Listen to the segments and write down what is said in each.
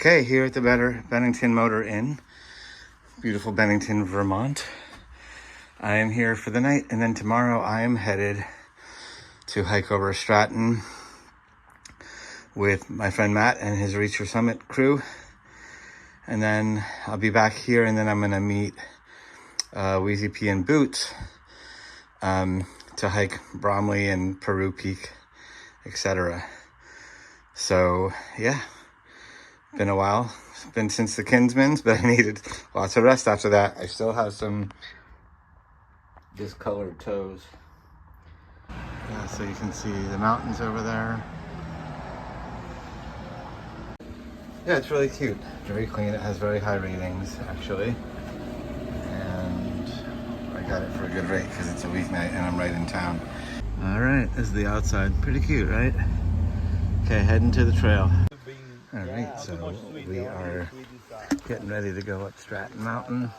Okay, here at the Bennington Motor Inn, beautiful Bennington, Vermont. I am here for the night, and then tomorrow I am headed to hike over Stratton with my friend Matt and his Reach Your Summit crew. And then I'll be back here, and then I'm gonna meet Wheezy P and Boots to hike Bromley and Peru Peak, etc. So yeah, been a while. It's been since the Kinsman's, but I needed lots of rest after that. I still have some discolored toes. Yeah, so you can see the mountains over there. Yeah, it's really cute. Very clean. It has very high ratings, actually. And I got it for a good rate because it's a weeknight and I'm right in town. All right, this is the outside. Pretty cute, right? Okay, heading to the trail. All right, so we are getting ready to go up Stratton Mountain.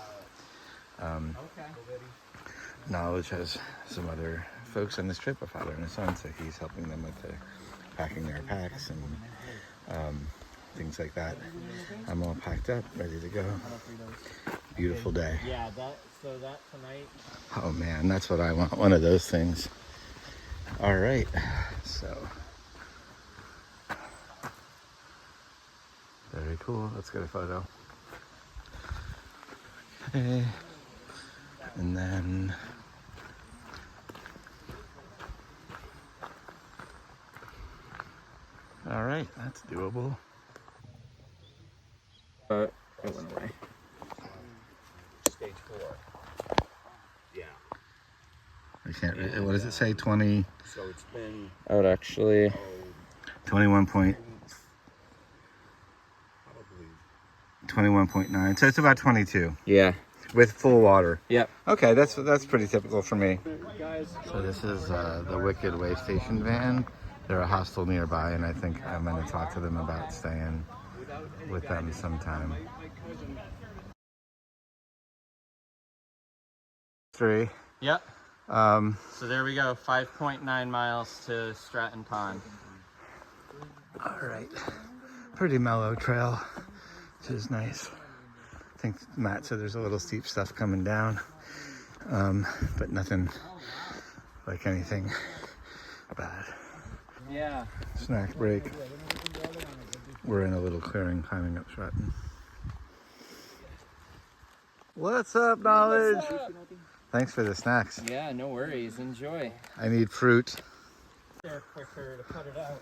Knowledge has some other folks on this trip, a father and a son, so he's helping them with packing their packs and things like that. I'm all packed up, ready to go. Beautiful day. Yeah, so that tonight. Oh man, that's what I want, one of those things. All right, so very cool. Let's get a photo. Okay, and then all right, that's doable. It went away. Stage 4. Yeah. I can't read. What does it say? 20. So it's been I would actually. 21 point. probably 21.9. So it's about 22 Yeah. with full water. Yep. Okay, that's pretty typical for me. So this is the Wicked Way Station van. They're a hostel nearby, and I think I'm going to talk to them about staying with them sometime. 3. Yep. Um, So there we go. 5.9 miles to Stratton Pond. all right. Pretty mellow trail, which is nice. I think Matt said there's a little steep stuff coming down, but nothing like anything bad. Yeah. Snack break. We're in a little clearing climbing up Stratton. What's up, Knowledge? What's up? Thanks for the snacks. Yeah, no worries. Enjoy. I need fruit. They're quicker to cut it out.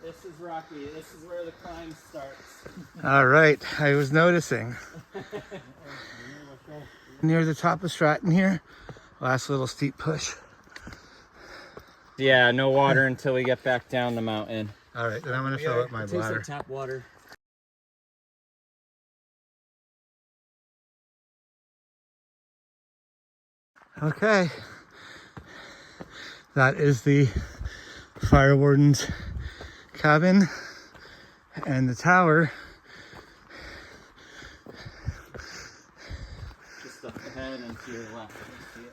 This is rocky. This is where the climb starts. All right, I was noticing. Near the top of Stratton here. Last little steep push. Yeah, no water until we get back down the mountain. All right, then I'm going to fill up my bladder. Tap water. Okay. That is the fire warden's cabin and the tower. Just up ahead and to your left. You see it?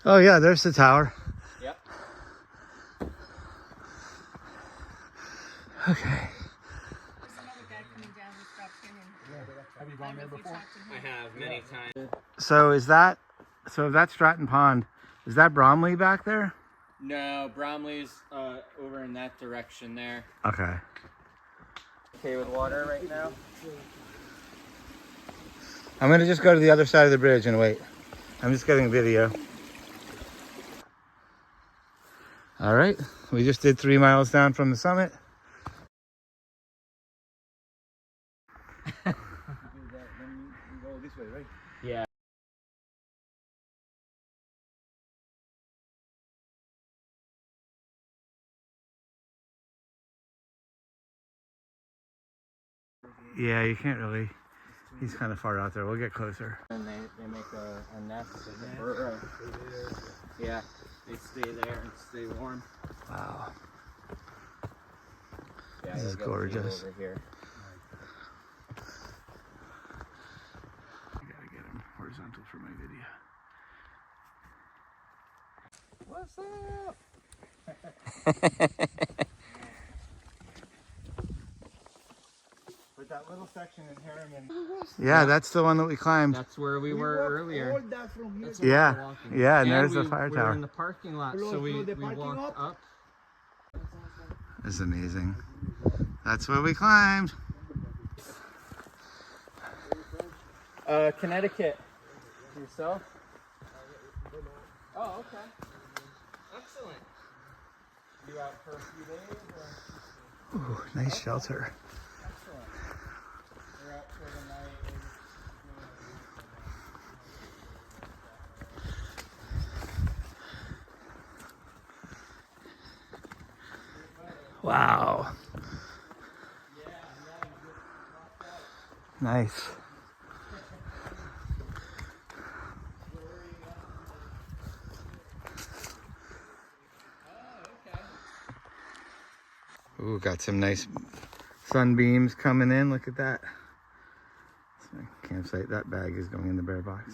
Oh yeah, there's the tower. Yep. Okay. There's another guy coming down who stopped in and Have you gone there before? I have many times. So if that's Stratton Pond, is that Bromley back there? No, Bromley's over in that direction there. Okay. Okay with water right now? I'm gonna just go to the other side of the bridge and wait. I'm just getting video. All right, we just did 3 miles down from the summit. Then you go this way, right? Yeah. Yeah, you can't really. He's kind of far out there. We'll get closer. And they make a nest with a burrow. Yeah, they stay there and stay warm. Wow. Yeah, This is you'll get a view gorgeous. over here. for my video. What's up? But that little section in Harriman. Yeah, that's the one that we climbed. That's where we were earlier. All that from here. That's where we Yeah, were walking. yeah, and there's the fire we were tower. in the parking lot, Close so to we the parking walked lot? up. This is amazing. That's where we climbed. Connecticut. Yourself? Oh, okay. Excellent. You out for a few days? Or? Ooh, nice shelter. Excellent. You're out for the night. Wow. Nice. Ooh, got some nice sunbeams coming in. Look at that. That's my campsite. That bag is going in the bear box.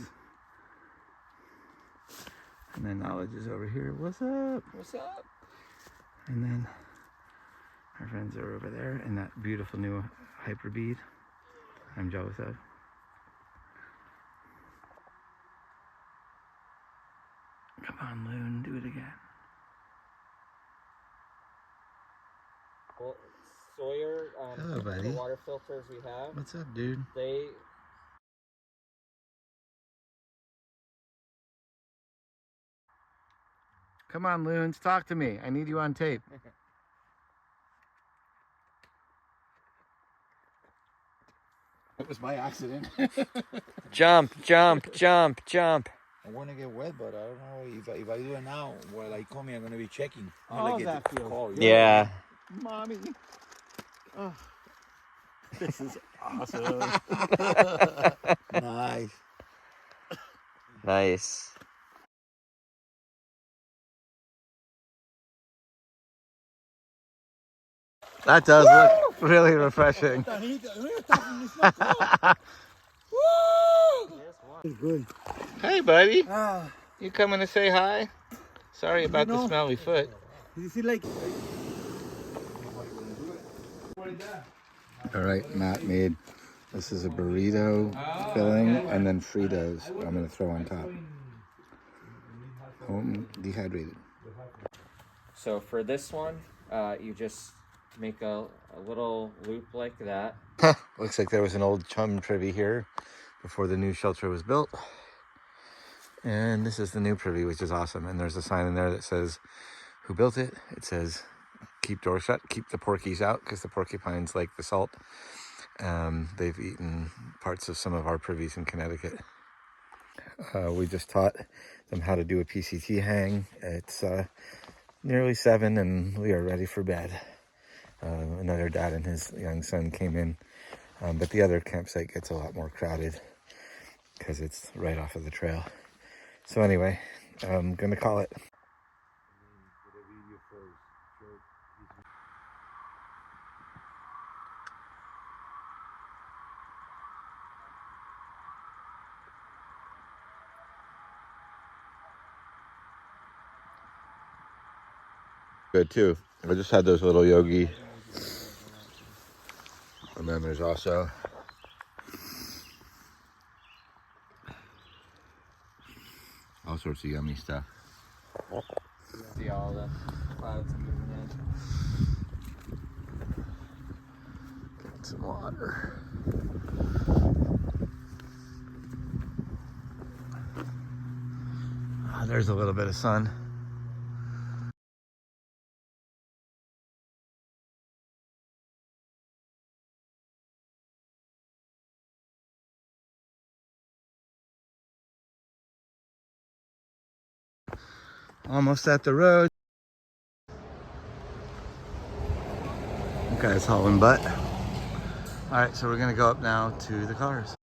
And then Knowledge is over here. What's up? What's up? And then our friends are over there in that beautiful new hyper bead I'm jealous of. Come on, Loon, do it again. Well, Sawyer, Hello, buddy. the water filters we have, What's up, dude? they Come on, Loons, talk to me. I need you on tape. It was by accident. jump. I want to get wet, but I don't know if I do it now. While I come here, I'm gonna be checking. Oh, that feels cold. Yeah. Mommy. Oh. This is awesome. Nice. Nice. That does look really refreshing. It's good. Hey, buddy. Ah, You coming to say hi? Sorry about the smelly foot. you see, like. All right, Matt made, this is a burrito filling and then Fritos I'm going to throw on top. Home dehydrated. So for this one, you just make a little loop like that. Looks like there was an old chum privy here before the new shelter was built. And this is the new privy, which is awesome. And there's a sign in there that says who built it. It says, keep doors shut, keep the porkies out, because the porcupines like the salt. They've eaten parts of some of our privies in Connecticut. We just taught them how to do a PCT hang. It's nearly 7 and we are ready for bed. Another dad and his young son came in, but the other campsite gets a lot more crowded because it's right off of the trail. So anyway, I'm gonna call it. Good too. I just had those little yogi. And then there's also all sorts of yummy stuff. See all the clouds moving in. Get some water. There's a little bit of sun. Almost at the road. Okay, it's hauling butt. All right, so we're gonna go up now to the cars.